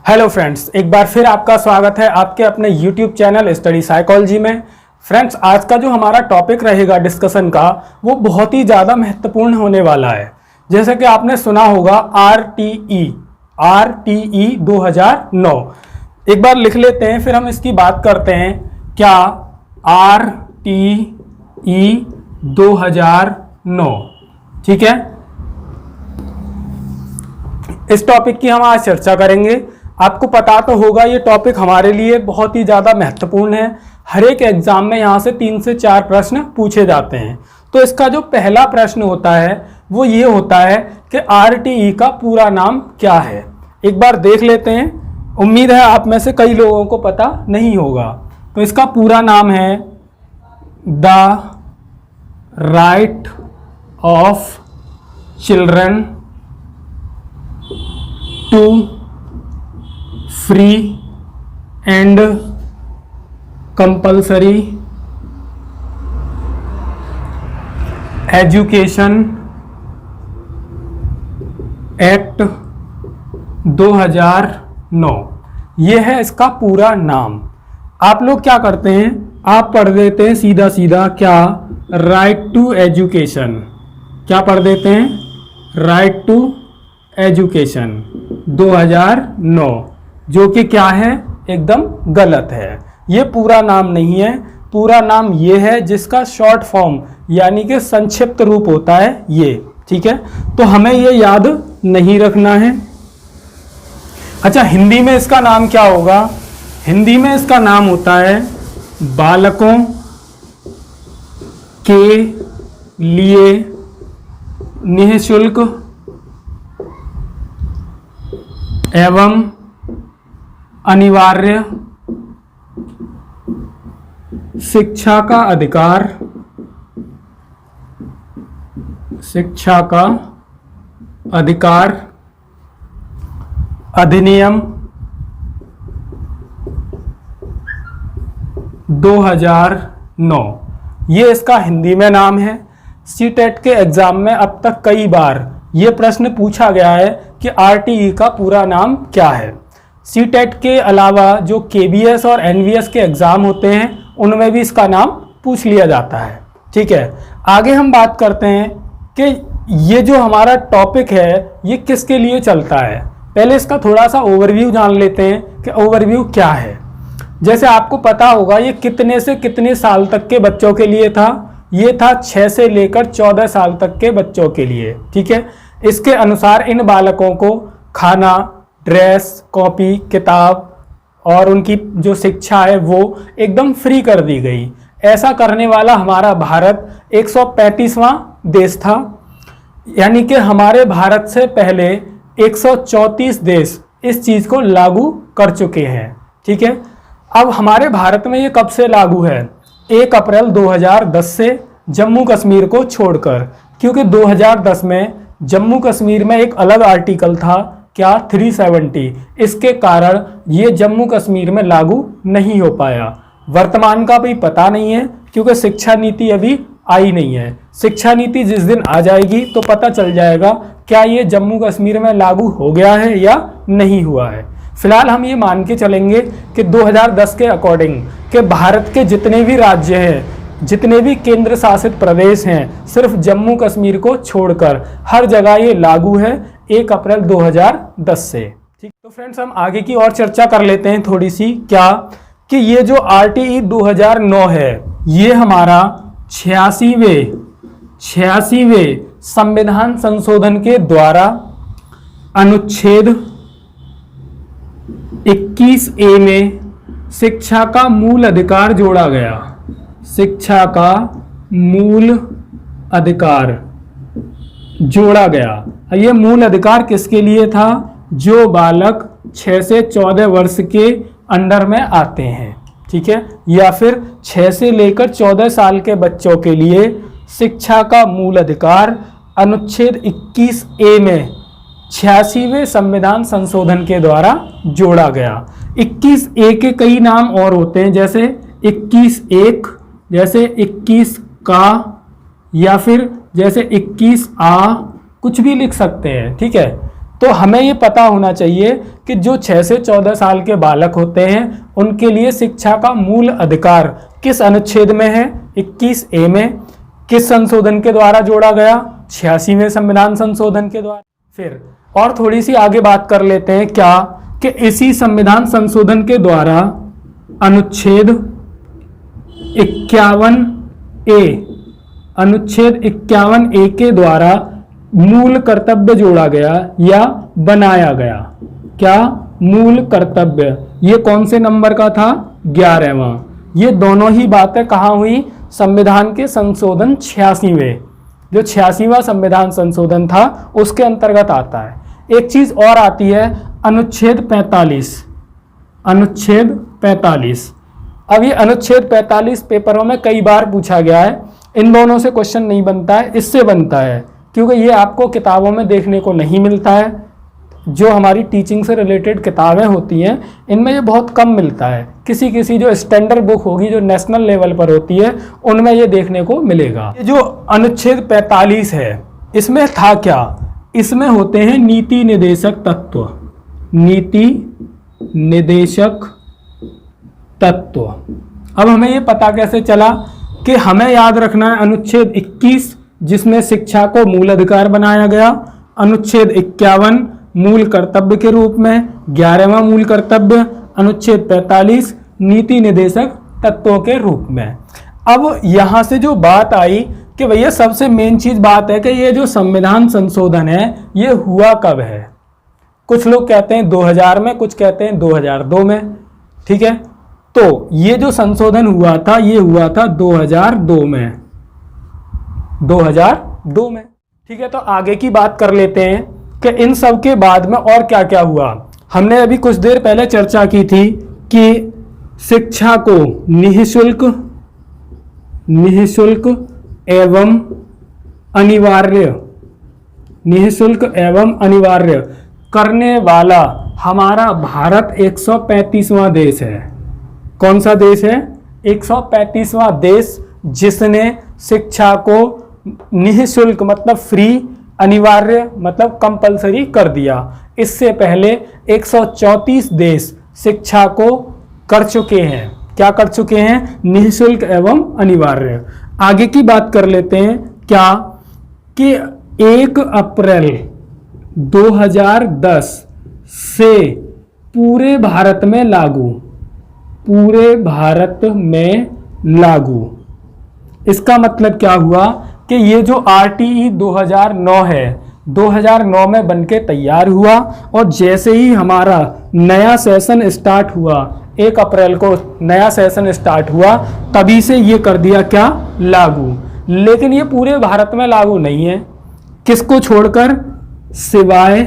Hello friends, एक बार फिर आपका स्वागत है आपके अपने यूट्यूब चैनल स्टडी साइकोलॉजी में। फ्रेंड्स, आज का जो हमारा टॉपिक रहेगा डिस्कशन का वो बहुत ही ज़्यादा महत्वपूर्ण होने वाला है। जैसे कि आपने सुना होगा RTE 2009। एक बार लिख लेते हैं फिर हम इसकी बात करते हैं। क्या RTE 2009, ठीक है। इस टॉपिक की हम आज चर्चा करेंगे। आपको पता तो होगा ये टॉपिक हमारे लिए बहुत ही ज़्यादा महत्वपूर्ण है। हर एक एग्जाम में यहाँ से 3 से 4 प्रश्न पूछे जाते हैं। तो इसका जो पहला प्रश्न होता है वो ये होता है कि RTE का पूरा नाम क्या है। एक बार देख लेते हैं। उम्मीद है आप में से कई लोगों को पता नहीं होगा। तो इसका पूरा नाम है the right of children to free and compulsory education act 2009। ये है इसका पूरा नाम। आप लोग क्या करते हैं, आप पढ़ देते हैं सीधा सीधा क्या, राइट टू एजुकेशन। क्या पढ़ देते हैं, राइट टू एजुकेशन 2009, जो कि क्या है, एकदम गलत है। ये पूरा नाम नहीं है। पूरा नाम ये है जिसका शॉर्ट फॉर्म यानी कि संक्षिप्त रूप होता है ये, ठीक है। तो हमें ये याद नहीं रखना है। अच्छा, हिंदी में इसका नाम क्या होगा? हिंदी में इसका नाम होता है बालकों के लिए निःशुल्क एवं अनिवार्य शिक्षा का अधिकार, शिक्षा का अधिकार अधिनियम 2009। ये इसका हिंदी में नाम है। सीटेट के एग्जाम में अब तक कई बार ये प्रश्न पूछा गया है कि RTE का पूरा नाम क्या है। सीटेट के अलावा जो KBS और NVS के एग्ज़ाम होते हैं उनमें भी इसका नाम पूछ लिया जाता है, ठीक है। आगे हम बात करते हैं कि ये जो हमारा टॉपिक है ये किसके लिए चलता है। पहले इसका थोड़ा सा ओवरव्यू जान लेते हैं कि ओवरव्यू क्या है। जैसे आपको पता होगा ये कितने से कितने साल तक के बच्चों के लिए था। ये था 6 से लेकर 14 साल तक के बच्चों के लिए, ठीक है। इसके अनुसार इन बालकों को खाना, ड्रेस, कॉपी, किताब और उनकी जो शिक्षा है वो एकदम फ्री कर दी गई। ऐसा करने वाला हमारा भारत 135वां देश था। यानी कि हमारे भारत से पहले 134 देश इस चीज़ को लागू कर चुके हैं, ठीक है। अब हमारे भारत में ये कब से लागू है? 1 अप्रैल 2010 से, जम्मू कश्मीर को छोड़कर, क्योंकि 2010 में जम्मू कश्मीर में एक अलग आर्टिकल था, क्या, 370। इसके कारण ये जम्मू कश्मीर में लागू नहीं हो पाया। वर्तमान का भी पता नहीं है क्योंकि शिक्षा नीति अभी आई नहीं है। शिक्षा नीति जिस दिन आ जाएगी तो पता चल जाएगा क्या ये जम्मू कश्मीर में लागू हो गया है या नहीं हुआ है। फिलहाल हम ये मान के चलेंगे कि 2010 के अकॉर्डिंग कि भारत के जितने भी राज्य हैं, जितने भी केंद्र शासित प्रदेश हैं, सिर्फ जम्मू कश्मीर को छोड़कर हर जगह ये लागू है 1 अप्रैल 2010 से, ठीक। तो फ्रेंड्स, हम आगे की और चर्चा कर लेते हैं थोड़ी सी। क्या कि ये जो RTE 2009 है ये हमारा 86वें संविधान संशोधन के द्वारा अनुच्छेद 21A में शिक्षा का मूल अधिकार जोड़ा गया। शिक्षा का मूल अधिकार जोड़ा गया। ये मूल अधिकार किसके लिए था? जो बालक 6 से 14 वर्ष के अंडर में आते हैं, ठीक है, या फिर 6 से लेकर 14 साल के बच्चों के लिए शिक्षा का मूल अधिकार अनुच्छेद 21A में 86वें संविधान संशोधन के द्वारा जोड़ा गया। 21A के कई नाम और होते हैं, जैसे 21(1), जैसे 21 का, या फिर जैसे 21A, कुछ भी लिख सकते हैं, ठीक है। तो हमें ये पता होना चाहिए कि जो 6 से 14 साल के बालक होते हैं उनके लिए शिक्षा का मूल अधिकार किस अनुच्छेद में है? 21A में। किस संशोधन के द्वारा जोड़ा गया? 86वें संविधान संशोधन के द्वारा। फिर और थोड़ी सी आगे बात कर लेते हैं क्या कि इसी संविधान संशोधन के द्वारा अनुच्छेद 51A के द्वारा मूल कर्तव्य जोड़ा गया या बनाया गया। क्या? मूल कर्तव्य। ये कौन से नंबर का था? 11वां। ये दोनों ही बातें कहाँ हुई? संविधान के संशोधन 86वें, जो 86वां संविधान संशोधन था उसके अंतर्गत आता है। एक चीज और आती है अनुच्छेद 45। अनुच्छेद 45। अब ये अनुच्छेद 45 पेपरों में कई बार पूछा गया है। इन दोनों से क्वेश्चन नहीं बनता है, इससे बनता है, क्योंकि ये आपको किताबों में देखने को नहीं मिलता है। जो हमारी टीचिंग से रिलेटेड किताबें होती हैं इनमें ये बहुत कम मिलता है। किसी किसी जो स्टैंडर्ड बुक होगी, जो नेशनल लेवल पर होती है, उनमें ये देखने को मिलेगा। ये जो अनुच्छेद 45 है इसमें था क्या? इसमें होते हैं नीति निर्देशक तत्व। नीति निर्देशक तत्व। अब हमें ये पता कैसे चला कि हमें याद रखना है अनुच्छेद 21 जिसमें शिक्षा को मूल अधिकार बनाया गया, अनुच्छेद 51 मूल कर्तव्य के रूप में, 11वां मूल कर्तव्य, अनुच्छेद 45 नीति निर्देशक तत्वों के रूप में। अब यहां से जो बात आई कि भैया सबसे मेन चीज बात है कि ये जो संविधान संशोधन है ये हुआ कब है? कुछ लोग कहते हैं 2000 में, कुछ कहते हैं 2002 में। ठीक है, तो ये जो संशोधन हुआ था ये हुआ था 2002 में। 2002 में। ठीक है, तो आगे की बात कर लेते हैं कि इन सब के बाद में और क्या क्या हुआ। हमने अभी कुछ देर पहले चर्चा की थी कि शिक्षा को निःशुल्क एवं अनिवार्य करने वाला हमारा भारत 135वां देश है। कौन सा देश है? 135वां देश जिसने शिक्षा को निःशुल्क मतलब फ्री, अनिवार्य मतलब कंपलसरी कर दिया। इससे पहले 134 देश शिक्षा को कर चुके हैं। क्या कर चुके हैं? निःशुल्क एवं अनिवार्य। आगे की बात कर लेते हैं क्या कि 1 अप्रैल 2010 से पूरे भारत में लागू। इसका मतलब क्या हुआ कि ये जो RTE 2009 है 2009 में बनके तैयार हुआ और जैसे ही हमारा नया सेशन स्टार्ट हुआ 1 अप्रैल को नया सेशन स्टार्ट हुआ तभी से ये कर दिया क्या? लागू। लेकिन ये पूरे भारत में लागू नहीं है। किसको छोड़कर? सिवाय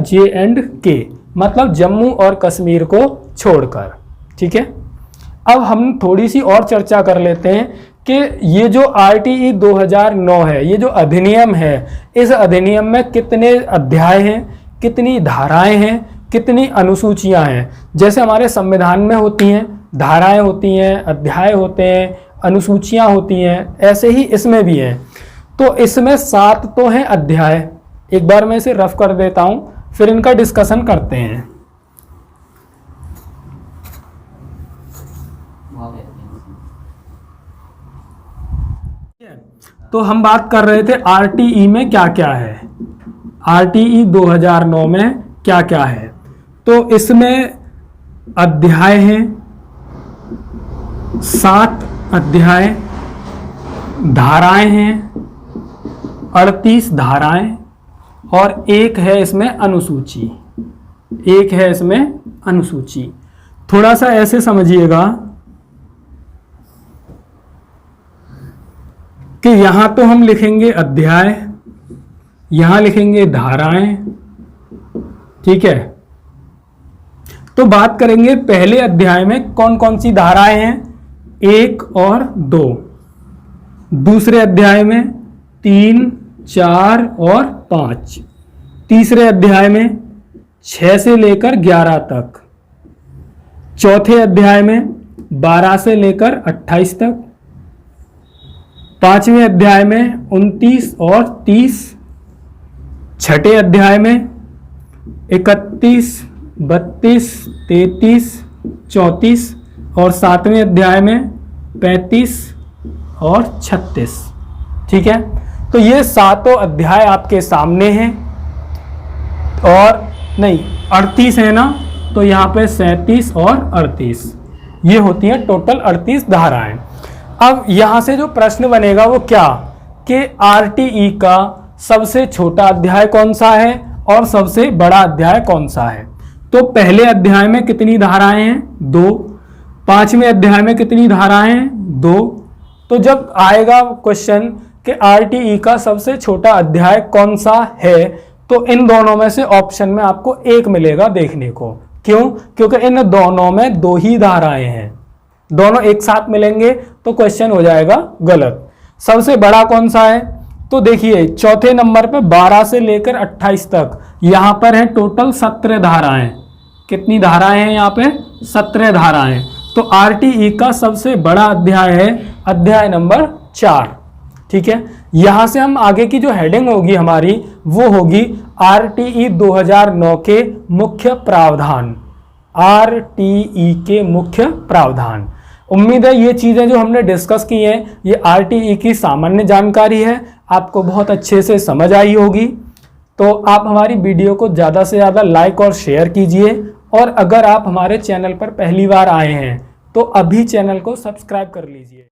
J&K, मतलब जम्मू और कश्मीर को छोड़कर। ठीक है, अब हम थोड़ी सी और चर्चा कर लेते हैं कि ये जो RTE 2009 है, ये जो अधिनियम है, इस अधिनियम में कितने अध्याय हैं, कितनी धाराएं हैं, कितनी अनुसूचियां हैं। जैसे हमारे संविधान में होती हैं, धाराएं होती हैं, अध्याय होते हैं, अनुसूचियां होती हैं, ऐसे ही इसमें भी हैं। तो इसमें 7 तो हैं अध्याय। एक बार मैं इसे रफ कर देता हूं, फिर इनका डिस्कशन करते हैं। तो हम बात कर रहे थे RTE में क्या क्या है, RTE 2009 में क्या क्या है। तो इसमें अध्याय हैं 7 अध्याय, धाराएं हैं 38 धाराएं और एक है इसमें अनुसूची। थोड़ा सा ऐसे समझिएगा कि यहां तो हम लिखेंगे अध्याय, यहां लिखेंगे धाराएं। ठीक है, तो बात करेंगे पहले अध्याय में कौन कौन सी धाराएं हैं, 1 और 2। दूसरे अध्याय में 3, 4 और 5। तीसरे अध्याय में 6 से लेकर 11 तक। चौथे अध्याय में 12 से लेकर 28 तक। 5वें अध्याय में 29 और 30, छठे अध्याय में 31, 32, 33, 34 और 7वें अध्याय में 35 और 36। ठीक है, तो ये सातों अध्याय आपके सामने हैं। और नहीं 38 है ना, तो यहाँ पे 37 और 38, ये होती हैं टोटल 38 धाराएं। अब यहाँ से जो प्रश्न बनेगा वो क्या, कि आरटीई का सबसे छोटा अध्याय कौन सा है और सबसे बड़ा अध्याय कौन सा है। तो पहले अध्याय में कितनी धाराएं हैं, 2। 5वें अध्याय में कितनी धाराएं हैं, 2। तो जब आएगा क्वेश्चन कि आरटीई का सबसे छोटा अध्याय कौन सा है, तो इन दोनों में से ऑप्शन में आपको एक मिलेगा देखने को। क्यों, क्योंकि इन दोनों में 2 ही धाराएं हैं, दोनों एक साथ मिलेंगे तो क्वेश्चन हो जाएगा गलत। सबसे बड़ा कौन सा है, तो देखिए चौथे नंबर पे 12 से लेकर 28 तक यहाँ पर है टोटल 17 धाराएं। कितनी धाराएं हैं यहाँ पे, 17 धाराएं। तो आरटीई का सबसे बड़ा अध्याय है अध्याय नंबर 4। ठीक है, यहां से हम आगे की जो हेडिंग होगी हमारी वो होगी आरटीई 2009 के मुख्य प्रावधान। आरटीई के मुख्य प्रावधान। उम्मीद है ये चीजें जो हमने डिस्कस की हैं ये आरटीई की सामान्य जानकारी है, आपको बहुत अच्छे से समझ आई होगी। तो आप हमारी वीडियो को ज़्यादा से ज़्यादा लाइक और शेयर कीजिए, और अगर आप हमारे चैनल पर पहली बार आए हैं तो अभी चैनल को सब्सक्राइब कर लीजिए।